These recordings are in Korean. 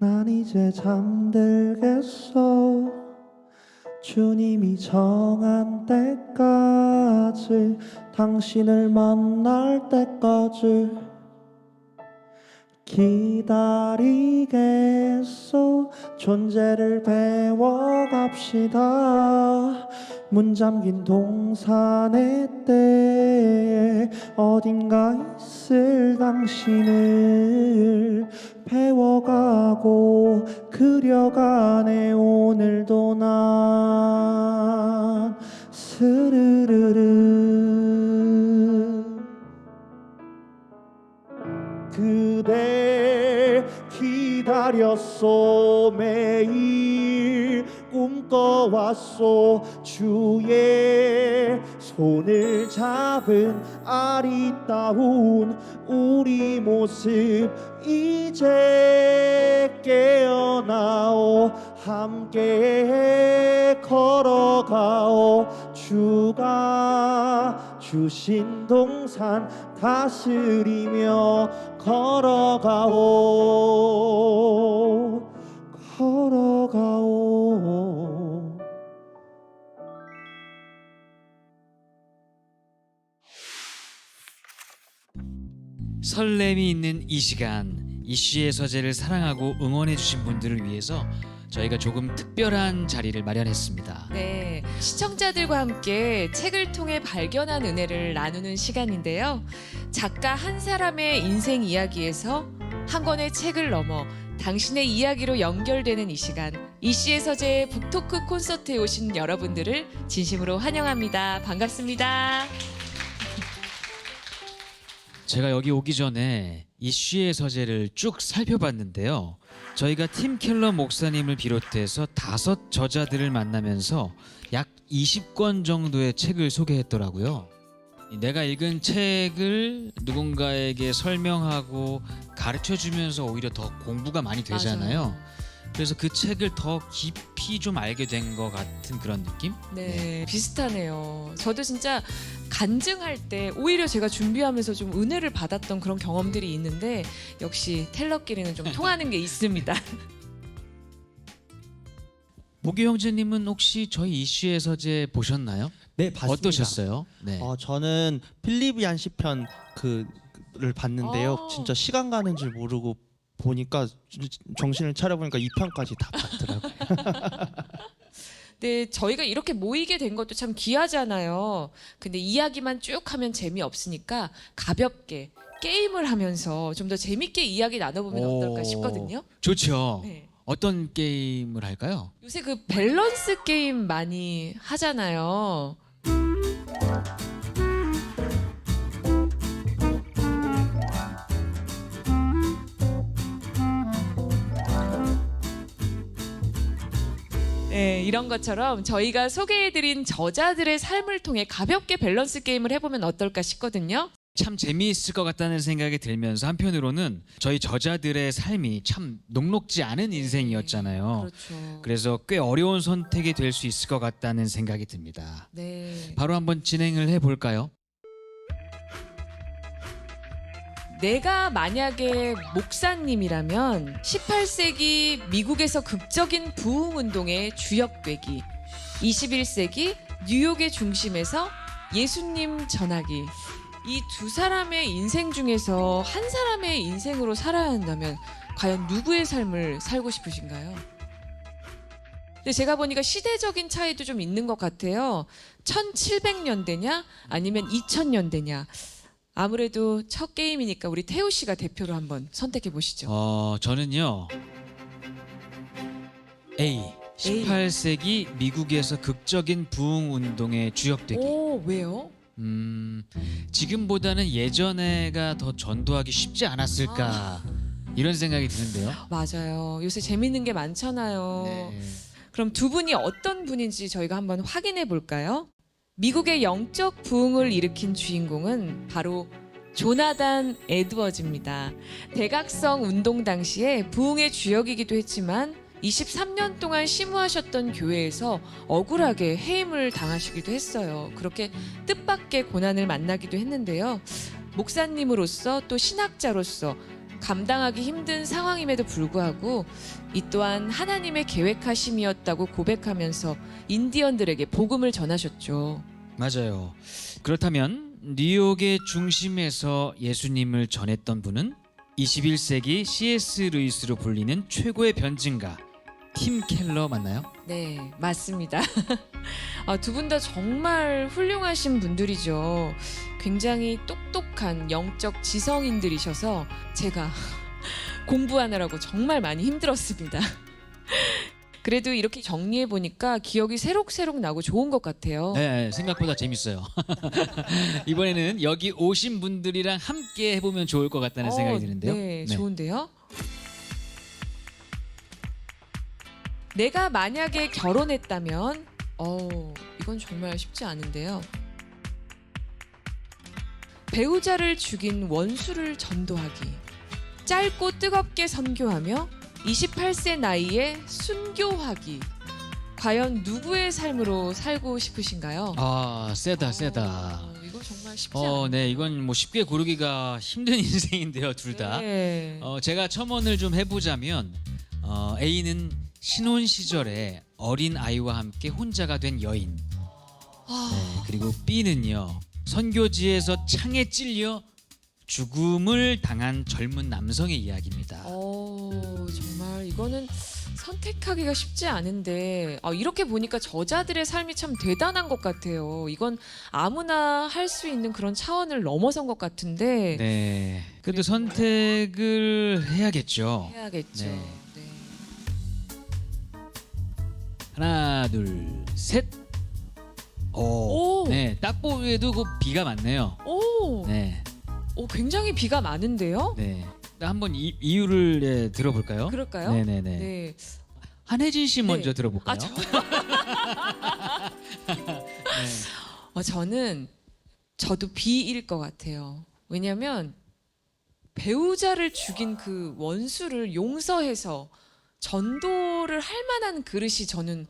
난 이제 잠들겠어. 주님이 정한 때까지, 당신을 만날 때까지 기다리겠어. 존재를 배워갑시다. 문 잠긴 동산의 때에 어딘가 있을 당신을 배워가고 그려가네. 오늘도 난 스르르르 그댈 기다렸소. 매일 꿈꿔왔소. 주의 손을 잡은 아리따운 우리 모습 이제 깨어나오. 함께 걸어가오. 주가 주신 동산 다스리며 걸어가오. 걸어가오. 설렘이 있는 이 시간, 이슈의 서재를 사랑하고 응원해 주신 분들을 위해서 저희가 조금 특별한 자리를 마련했습니다. 네, 시청자들과 함께 책을 통해 발견한 은혜를 나누는 시간인데요. 작가 한 사람의 인생 이야기에서 한 권의 책을 넘어 당신의 이야기로 연결되는 이 시간, 이씨의 서재 북토크 콘서트에 오신 여러분들을 진심으로 환영합니다. 반갑습니다. 제가 여기 오기 전에 이슈의 서재를 쭉 살펴봤는데요. 저희가 팀 켈러 목사님을 비롯해서 5 저자들을 만나면서 약 20권 정도의 책을 소개했더라고요. 내가 읽은 책을 누군가에게 설명하고 가르쳐주면서 오히려 더 공부가 많이 되잖아요. 맞아요. 그래서 그 책을 더 깊이 좀 알게 된 것 같은 그런 느낌? 네, 비슷하네요. 저도 진짜 간증할 때 오히려 제가 준비하면서 좀 은혜를 받았던 그런 경험들이 있는데 역시 텔러끼리는 좀 통하는 게 있습니다. 보기 형제님은 혹시 저희 이슈의 서재 보셨나요? 네, 봤습니다. 어떠셨어요? 네. 저는 필리비안 시편 그를 봤는데요. 진짜 시간 가는 줄 모르고 보니까 정신을 차려보니까 2편까지 다 봤더라고요. 네, 저희가 이렇게 모이게 된 것도 참 귀하잖아요. 근데 이야기만 쭉 하면 재미없으니까 가볍게 게임을 하면서 좀 더 재밌게 이야기 나눠보면 어떨까 싶거든요. 좋죠. 네. 어떤 게임을 할까요? 요새 그 밸런스 게임 많이 하잖아요. 네, 이런 것처럼 저희가 소개해드린 저자들의 삶을 통해 가볍게 밸런스 게임을 해보면 어떨까 싶거든요. 참 재미있을 것 같다는 생각이 들면서 한편으로는 저희 저자들의 삶이 참 녹록지 않은 인생이었잖아요. 그렇죠. 그래서 꽤 어려운 선택이 될 수 있을 것 같다는 생각이 듭니다. 네. 바로 한번 진행을 해볼까요? 내가 만약에 목사님이라면 18세기 미국에서 극적인 부흥운동의 주역되기, 21세기 뉴욕의 중심에서 예수님 전하기, 이 두 사람의 인생 중에서 한 사람의 인생으로 살아야 한다면 과연 누구의 삶을 살고 싶으신가요? 근데 제가 보니까 시대적인 차이도 좀 있는 것 같아요. 1700년대냐 아니면 2000년대냐. 아무래도 첫 게임이니까 우리 태우 씨가 대표로 한번 선택해 보시죠. 저는요 A. 18세기 미국에서 극적인 부흥 운동의 주역되기. 오, 왜요? 지금보다는 예전에가 더 전도하기 쉽지 않았을까 이런 생각이 드는데요. 맞아요. 요새 재밌는 게 많잖아요. 네. 그럼 두 분이 어떤 분인지 저희가 한번 확인해 볼까요? 미국의 영적 부흥을 일으킨 주인공은 바로 조나단 에드워즈입니다. 대각성 운동 당시에 부흥의 주역이기도 했지만 23년 동안 심우하셨던 교회에서 억울하게 해임을 당하시기도 했어요. 그렇게 뜻밖의 고난을 만나기도 했는데요. 목사님으로서 또 신학자로서 감당하기 힘든 상황임에도 불구하고 이 또한 하나님의 계획하심이었다고 고백하면서 인디언들에게 복음을 전하셨죠. 맞아요. 그렇다면 뉴욕의 중심에서 예수님을 전했던 분은 21세기 C.S. 루이스로 불리는 최고의 변증가 팀 켈러 맞나요? 네, 맞습니다. 두 분 다 정말 훌륭하신 분들이죠. 굉장히 똑똑한 영적 지성인들이셔서 제가 공부하느라고 정말 많이 힘들었습니다. 그래도 이렇게 정리해 보니까 기억이 새록새록 나고 좋은 것 같아요. 네, 생각보다 재밌어요. 이번에는 여기 오신 분들이랑 함께 해보면 좋을 것 같다는 생각이 드는데요. 네, 좋은데요. 내가 만약에 결혼했다면, 이건 정말 쉽지 않은데요. 배우자를 죽인 원수를 전도하기, 짧고 뜨겁게 선교하며 28세 나이에 순교하기. 과연 누구의 삶으로 살고 싶으신가요? 아, 세다. 이거 정말 쉽지 않아요. 네, 이건 뭐 쉽게 고르기가 힘든 인생인데요, 둘 다. 네. 제가 첨언을 좀 해보자면 A는 신혼 시절에 어린 아이와 함께 혼자가 된 여인. 네, 그리고 B는요, 선교지에서 창에 찔려 죽음을 당한 젊은 남성의 이야기입니다. 정말 이거는 선택하기가 쉽지 않은데 이렇게 보니까 저자들의 삶이 참 대단한 것 같아요. 이건 아무나 할 수 있는 그런 차원을 넘어선 것 같은데 네, 그래도 선택을 해야겠죠. 해야겠죠. 네. 네. 하나, 둘, 셋. 오. 네, 딱 보기에도 그 비가 많네요. 오, 네, 굉장히 비가 많은데요? 네. 한번 이유를 들어볼까요? 그럴까요? 네네네. 네. 한혜진 씨 먼저 네. 들어볼까요? 네. 저도 B일 것 같아요. 왜냐하면 배우자를 죽인 그 원수를 용서해서 전도를 할 만한 그릇이 저는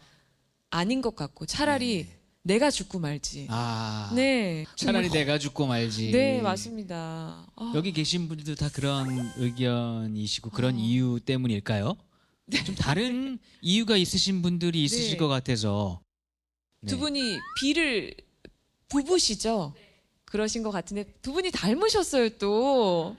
아닌 것 같고 차라리 내가 죽고 말지. 네. 차라리 정말 내가 죽고 말지. 네, 맞습니다. 여기 계신 분들도 다 그런 의견이시고 그런 이유 때문일까요? 좀 다른 이유가 있으신 분들이 있으실 네. 것 같아서. 네. 두 분이 B를 부부시죠? 그러신 것 같은데 두 분이 닮으셨어요 또.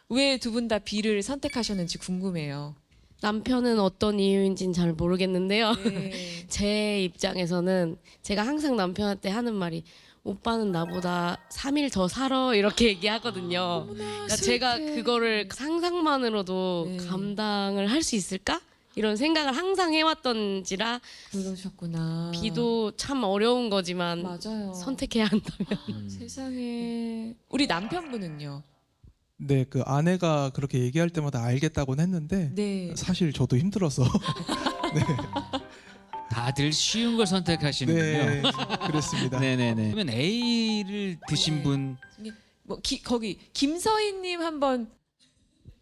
왜 두 분 다 B를 선택하셨는지 궁금해요. 남편은 어떤 이유인지는 잘 모르겠는데요. 네. 제 입장에서는 제가 항상 남편한테 하는 말이 오빠는 나보다 3일 더 살아 이렇게 얘기하거든요. 그러니까 제가 그거를 상상만으로도 네. 감당을 할 수 있을까? 이런 생각을 항상 해왔던지라 그러셨구나. 비도 참 어려운 거지만 맞아요. 선택해야 한다면 세상에. 우리 남편분은요? 네, 그 아내가 그렇게 얘기할 때마다 알겠다고는 했는데 네. 사실 저도 힘들어서 다들 쉬운 걸 선택하시는군요. 네, 그랬습니다. 네네네. 그러면 A를 드신 네. 분. 거기 김서희님 한번.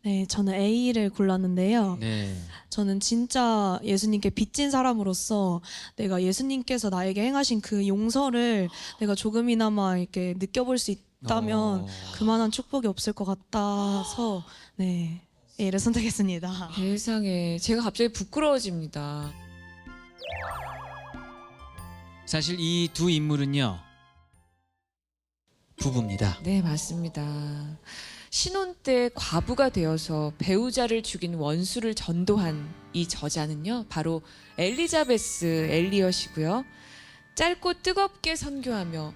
네, 저는 A를 골랐는데요. 네. 저는 진짜 예수님께 빚진 사람으로서 내가 예수님께서 나에게 행하신 그 용서를 내가 조금이나마 이렇게 느껴볼 수 있다면 그만한 축복이 없을 것 같아서 네, A를 선택했습니다. 세상에. 제가 갑자기 부끄러워집니다. 사실 이 두 인물은요, 부부입니다. 네, 맞습니다. 신혼 때 과부가 되어서 배우자를 죽인 원수를 전도한 이 저자는요, 바로 엘리자베스 엘리엇이고요. 짧고 뜨겁게 선교하며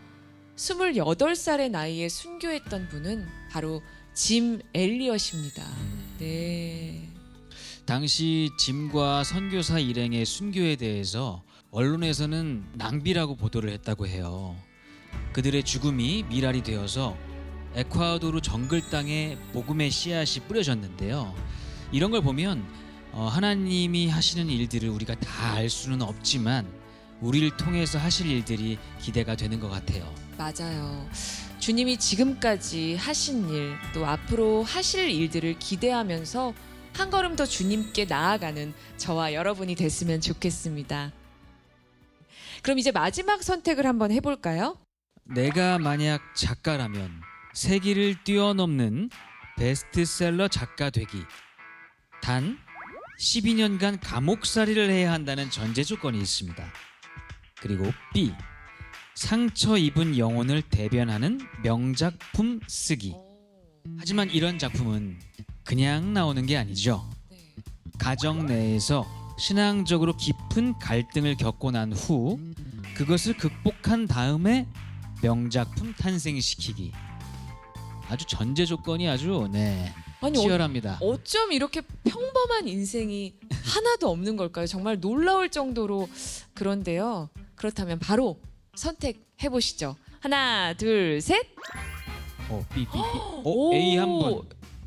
28살의 나이에 순교했던 분은 바로 짐 엘리엇입니다. 네. 당시 짐과 선교사 일행의 순교에 대해서 언론에서는 낭비라고 보도를 했다고 해요. 그들의 죽음이 미랄이 되어서 에콰도르 정글 땅에 복음의 씨앗이 뿌려졌는데요. 이런 걸 보면 하나님이 하시는 일들을 우리가 다 알 수는 없지만 우리를 통해서 하실 일들이 기대가 되는 것 같아요. 맞아요. 주님이 지금까지 하신 일, 또 앞으로 하실 일들을 기대하면서 한 걸음 더 주님께 나아가는 저와 여러분이 됐으면 좋겠습니다. 그럼 이제 마지막 선택을 한번 해볼까요? 내가 만약 작가라면 세기를 뛰어넘는 베스트셀러 작가 되기. 단 12년간 감옥살이를 해야 한다는 전제 조건이 있습니다. 그리고 B. 상처 입은 영혼을 대변하는 명작품 쓰기. 하지만 이런 작품은 그냥 나오는 게 아니죠. 가정 내에서 신앙적으로 깊은 갈등을 겪고 난 후 그것을 극복한 다음에 명작품 탄생시키기. 아주 전제 조건이 아주 아니, 치열합니다. 어쩜 이렇게 평범한 인생이 하나도 없는 걸까요? 정말 놀라울 정도로 그런데요. 그렇다면 바로 선택해 보시죠. 하나, 둘, 셋. B. 오, A 한 분.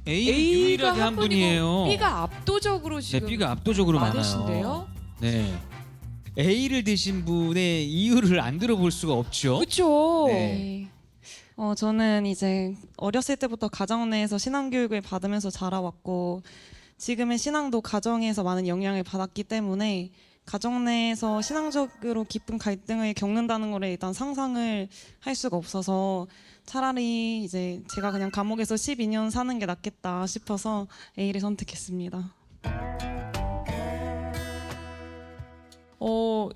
A A가 유일하게 한 분이고 분이에요. B가 압도적으로 네, 지금 B가 압도적으로 많으신데요. 많아요. 네. A를 드신 분의 이유를 안 들어볼 수가 없죠. 그렇죠. 네. 저는 이제 어렸을 때부터 가정 내에서 신앙 교육을 받으면서 자라왔고 지금의 신앙도 가정에서 많은 영향을 받았기 때문에 가정 내에서 신앙적으로 깊은 갈등을 겪는다는 거를 일단 상상을 할 수가 없어서 차라리 이제 제가 그냥 감옥에서 12년 사는 게 낫겠다 싶어서 A를 선택했습니다.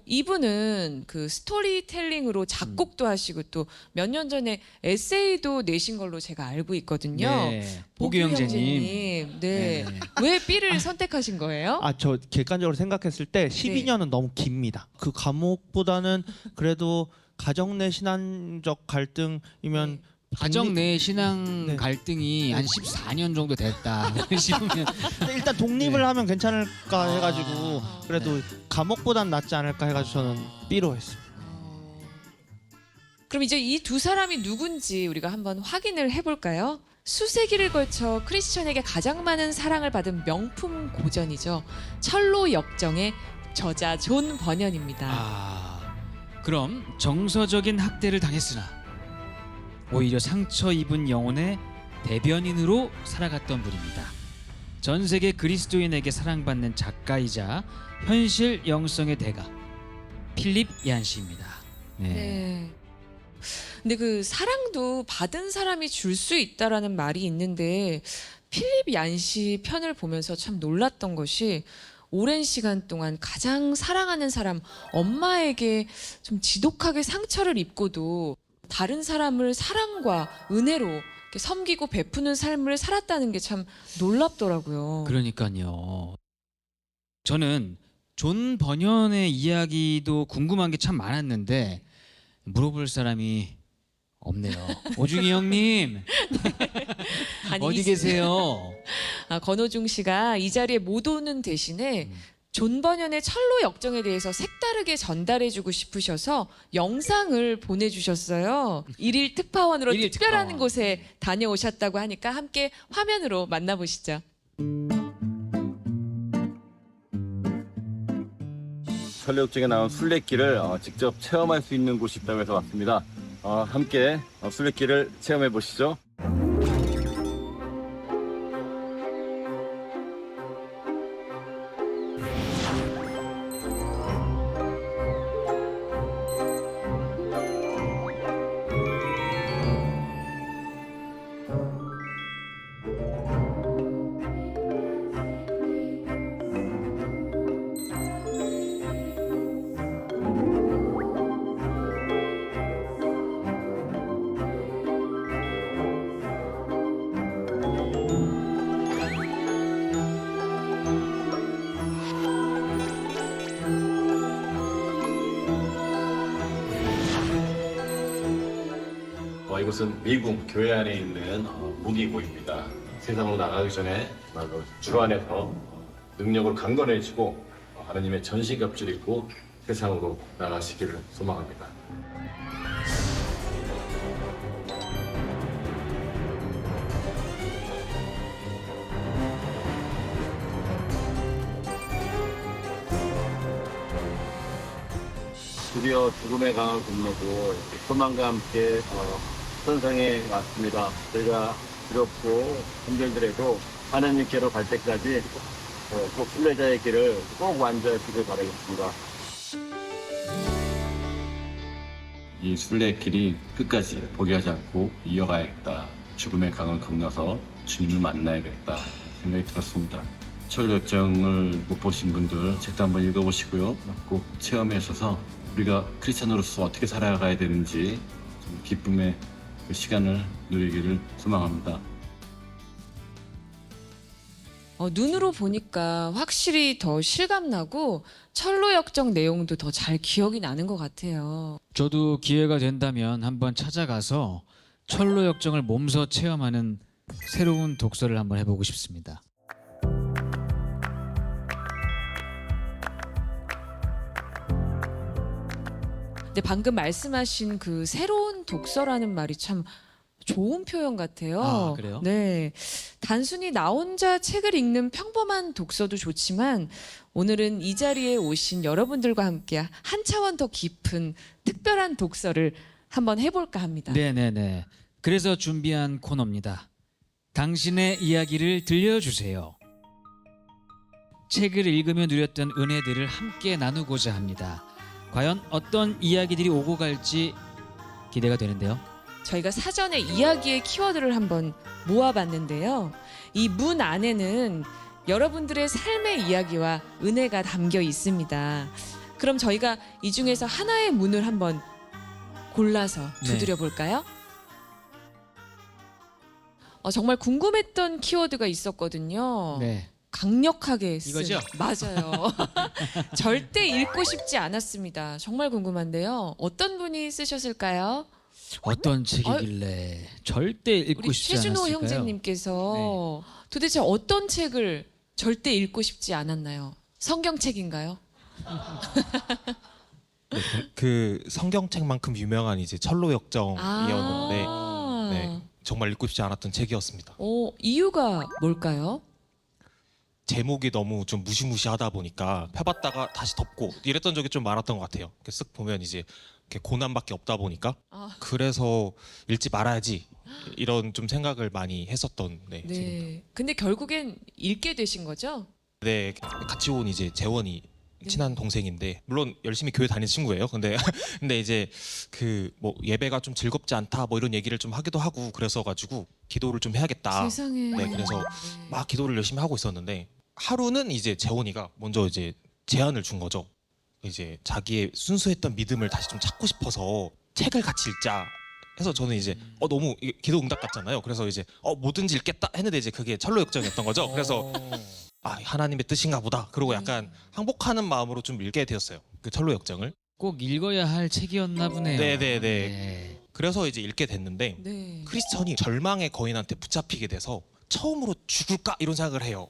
이분은 그 스토리텔링으로 작곡도 하시고 또 몇 년 전에 에세이도 내신 걸로 제가 알고 있거든요. 네. 보규 형제님. 네. 왜 B를 선택하신 거예요? 아, 저 객관적으로 생각했을 때 12년은 너무 깁니다. 그 감옥보다는 그래도 가정 내 신앙적 갈등이면 가정 내 신앙 네. 갈등이 한 14년 정도 됐다 싶으면 일단 독립을 네. 하면 괜찮을까 해가지고 그래도 네. 감옥보단 낫지 않을까 해가지고 저는 B로 했습니다. 그럼 이제 이 두 사람이 누군지 우리가 한번 확인을 해볼까요? 수세기를 걸쳐 크리스천에게 가장 많은 사랑을 받은 명품 고전이죠. 철로 역정의 저자 존 버년입니다. 그럼 정서적인 학대를 당했으나 오히려 상처 입은 영혼의 대변인으로 살아갔던 분입니다. 전 세계 그리스도인에게 사랑받는 작가이자 현실 영성의 대가 필립 얀시입니다. 네. 근데 그 사랑도 받은 사람이 줄 수 있다라는 말이 있는데 필립 얀시 편을 보면서 참 놀랐던 것이 오랜 시간 동안 가장 사랑하는 사람 엄마에게 좀 지독하게 상처를 입고도 다른 사람을 사랑과 은혜로 이렇게 섬기고 베푸는 삶을 살았다는 게 참 놀랍더라고요. 그러니까요. 저는 존 버년의 이야기도 궁금한 게 참 많았는데 물어볼 사람이 없네요. 오중이 형님 아니, 어디 계세요? 권오중 씨가 이 자리에 못 오는 대신에 존 버년의 철로 역정에 대해서 색다르게 전달해주고 싶으셔서 영상을 보내주셨어요. 일일 특파원으로 일일 특별한 특파원. 곳에 다녀오셨다고 하니까 함께 화면으로 만나보시죠. 철로 역정에 나온 순례길을 직접 체험할 수 있는 곳이 있다고 해서 왔습니다. 함께 순례길을 체험해 보시죠. 이곳은 미국 교회 안에 있는 무기고입니다. 세상으로 나가기 전에 주 안에서 능력을 강건해지고 하나님의 전신갑주를 입고 세상으로 나가시기를 소망합니다. 드디어 죽음의 강을 건너고 소망과 함께 선상에 왔습니다. 저희가 두렵고 힘들더라도 하나님께로 갈 때까지 꼭 순례자의 길을 꼭 완주하시길 바라겠습니다. 이 순례의 길이 끝까지 포기하지 않고 이어가야겠다. 죽음의 강을 건너서 주님을 만나야겠다 생각이 들었습니다. 철로역정을 못 보신 분들 책도 한번 읽어보시고요. 꼭 체험하셔서 우리가 크리스찬으로서 어떻게 살아가야 되는지 좀 기쁨의 그 시간을 누리기를 소망합니다. 눈으로 보니까 확실히 더 실감나고 철로역정 내용도 더 잘 기억이 나는 것 같아요. 저도 기회가 된다면 한번 찾아가서 철로역정을 몸소 체험하는 새로운 독서를 한번 해보고 싶습니다. 근데 방금 말씀하신 그 새로운 독서라는 말이 참 좋은 표현 같아요. 아, 그래요? 네. 단순히 나 혼자 책을 읽는 평범한 독서도 좋지만 오늘은 이 자리에 오신 여러분들과 함께 한 차원 더 깊은 특별한 독서를 한번 해볼까 합니다. 네네네. 그래서 준비한 코너입니다. 당신의 이야기를 들려주세요. 책을 읽으며 누렸던 은혜들을 함께 나누고자 합니다. 과연 어떤 이야기들이 오고 갈지 기대가 되는데요. 저희가 사전에 이야기의 키워드를 한번 모아봤는데요. 이 문 안에는 여러분들의 삶의 이야기와 은혜가 담겨 있습니다. 그럼 저희가 이 중에서 하나의 문을 한번 골라서 두드려 볼까요? 정말 궁금했던 키워드가 있었거든요. 네. 강력하게 쓴. 이거죠? 맞아요. 절대 읽고 싶지 않았습니다. 정말 궁금한데요. 어떤 분이 쓰셨을까요? 어떤 책이길래 절대 읽고 우리 싶지 최준호 않았을까요? 형제님께서 도대체 어떤 책을 절대 읽고 싶지 않았나요? 성경책인가요? 그 성경책만큼 유명한 이제 철로역정이었는데 네, 정말 읽고 싶지 않았던 책이었습니다. 이유가 뭘까요? 제목이 너무 좀 무시무시하다 보니까 펴봤다가 다시 덮고 이랬던 적이 좀 많았던 것 같아요. 이렇게 쓱 보면 이제 이렇게 고난밖에 없다 보니까 그래서 읽지 말아야지 이런 좀 생각을 많이 했었던 책입니다. 네. 근데 결국엔 읽게 되신 거죠? 네, 같이 온 이제 재원이 친한 동생인데 물론 열심히 교회 다니는 친구예요. 근데 이제 그 뭐 예배가 좀 즐겁지 않다 뭐 이런 얘기를 좀 하기도 하고 그래서 가지고 기도를 좀 해야겠다. 세상에. 네, 그래서 막 기도를 열심히 하고 있었는데 하루는 이제 재원이가 먼저 이제 제안을 준 거죠. 이제 자기의 순수했던 믿음을 다시 좀 찾고 싶어서 책을 같이 읽자. 해서 저는 이제 너무 기도 응답 같잖아요. 그래서 이제 뭐든지 읽겠다 했는데 이제 그게 철로역정이었던 거죠. 그래서 하나님의 뜻인가 보다. 그리고 약간 항복하는 마음으로 좀 읽게 되었어요. 그 철로역정을. 꼭 읽어야 할 책이었나 보네요. 네네네. 네. 그래서 이제 읽게 됐는데 네. 크리스천이 절망의 거인한테 붙잡히게 돼서 처음으로 죽을까 이런 생각을 해요.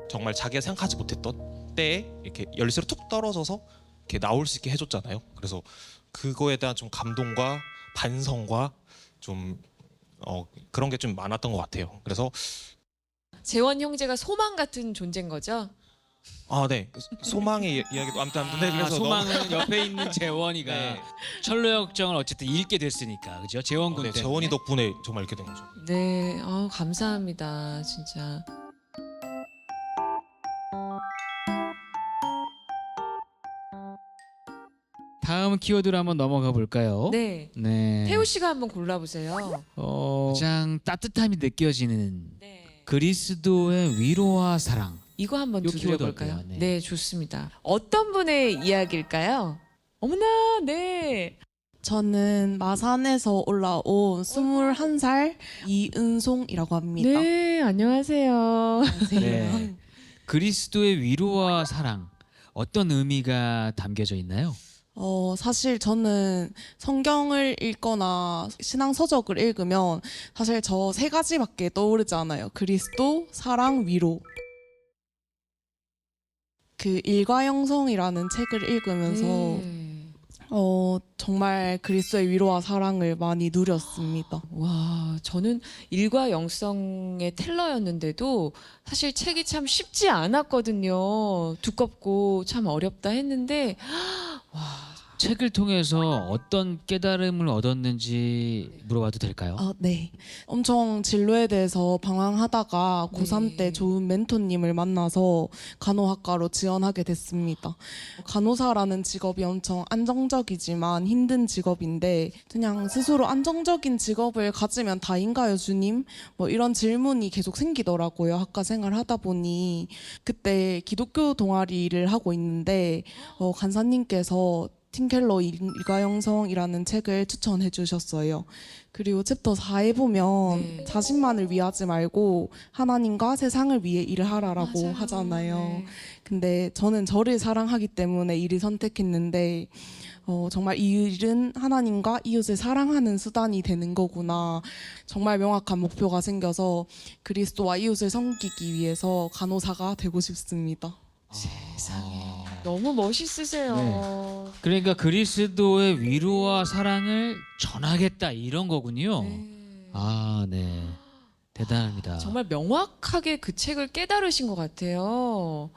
정말 자기가 생각하지 못했던 때에 이렇게 열쇠로 툭 떨어져서 이렇게 나올 수 있게 해줬잖아요. 그래서 그거에 대한 좀 감동과 반성과 좀 그런 게 좀 많았던 것 같아요. 그래서 재원 형제가 소망 같은 존재인 거죠? 네, 소망의 이야기도 아무튼 네, 그래서 소망은 옆에 있는 재원이가 네. 철로역정을 어쨌든 읽게 됐으니까 그죠? 재원군 네, 때문에. 재원이 덕분에 정말 이렇게 된 거죠. 네, 감사합니다, 진짜. 다음 키워드로 한번 넘어가 볼까요? 네. 네. 태우 씨가 한번 골라보세요. 가장 따뜻함이 느껴지는 네. 그리스도의 위로와 사랑. 이거 한번 요 두드려 키워드 볼까요? 어때요? 네. 네, 좋습니다. 어떤 분의 이야기일까요? 어머나, 네. 저는 마산에서 올라온 21살 이은송이라고 합니다. 네, 안녕하세요. 네. 그리스도의 위로와 사랑 어떤 의미가 담겨져 있나요? 사실 저는 성경을 읽거나 신앙서적을 읽으면 사실 저 세 가지밖에 떠오르지 않아요. 그리스도, 사랑, 위로. 그 일과영성이라는 책을 읽으면서 네. 정말 그리스도의 위로와 사랑을 많이 누렸습니다. 와, 저는 일과 영성의 텔러였는데도 사실 책이 참 쉽지 않았거든요. 두껍고 참 어렵다 했는데 와, 책을 통해서 어떤 깨달음을 얻었는지 물어봐도 될까요? 네. 엄청 진로에 대해서 방황하다가 네. 고3 때 좋은 멘토님을 만나서 간호학과로 지원하게 됐습니다. 간호사라는 직업이 엄청 안정적이지만 힘든 직업인데 그냥 스스로 안정적인 직업을 가지면 다인가요, 주님? 뭐 이런 질문이 계속 생기더라고요. 학과 생활하다 보니 그때 기독교 동아리를 하고 있는데 간사님께서 팀켈러 일가영성이라는 책을 추천해 주셨어요. 그리고 챕터 4에 보면 네. 자신만을 위하지 말고 하나님과 세상을 위해 일을 하라라고 맞아요. 하잖아요. 네. 근데 저는 저를 사랑하기 때문에 일을 선택했는데 정말 이 일은 하나님과 이웃을 사랑하는 수단이 되는 거구나. 정말 명확한 목표가 생겨서 그리스도와 이웃을 섬기기 위해서 간호사가 되고 싶습니다. 너무 멋있으세요. 네. 그러니까 그리스도의 위로와 사랑을 전하겠다 이런 거군요. 네. 아, 네. 대단합니다. 정말 명확하게 그 책을 깨달으신 것 같아요.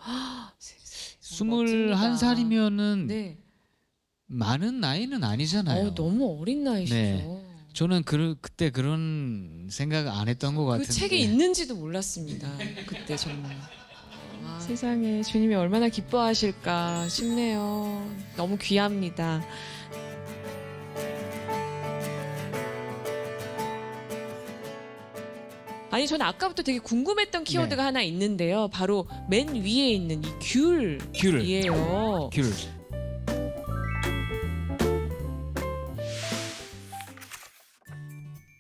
21살이면은 네. 많은 나이는 아니잖아요. 너무 어린 나이시죠. 네. 저는 그때 그런 생각 안 했던 것 같은데. 그 책이 있는지도 몰랐습니다. 그때 정말. 세상에 주님이 얼마나 기뻐하실까 싶네요. 너무 귀합니다. 아니 저는 아까부터 되게 궁금했던 키워드가 하나 있는데요. 바로 맨 위에 있는 이 귤이에요. 귤.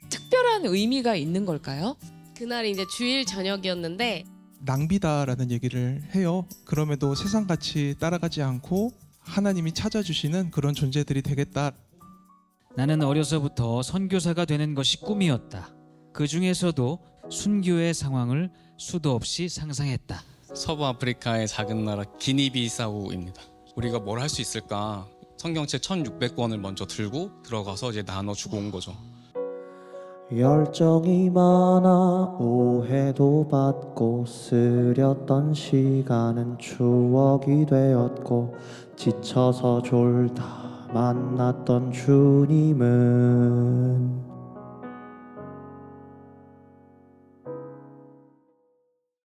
특별한 의미가 있는 걸까요? 그날이 이제 주일 저녁이었는데 낭비다라는 얘기를 해요. 그럼에도 세상같이 따라가지 않고 하나님이 찾아주시는 그런 존재들이 되겠다. 나는 어려서부터 선교사가 되는 것이 꿈이었다. 그 중에서도 순교의 상황을 수도 없이 상상했다. 서부 아프리카의 작은 나라 기니비사우입니다. 우리가 뭘 할 수 있을까? 성경책 1600권을 먼저 들고 들어가서 이제 나눠주고 온 거죠. 열정이 많아 오해도 받고 쓰렸던 시간은 추억이 되었고 지쳐서 졸다 만났던 주님은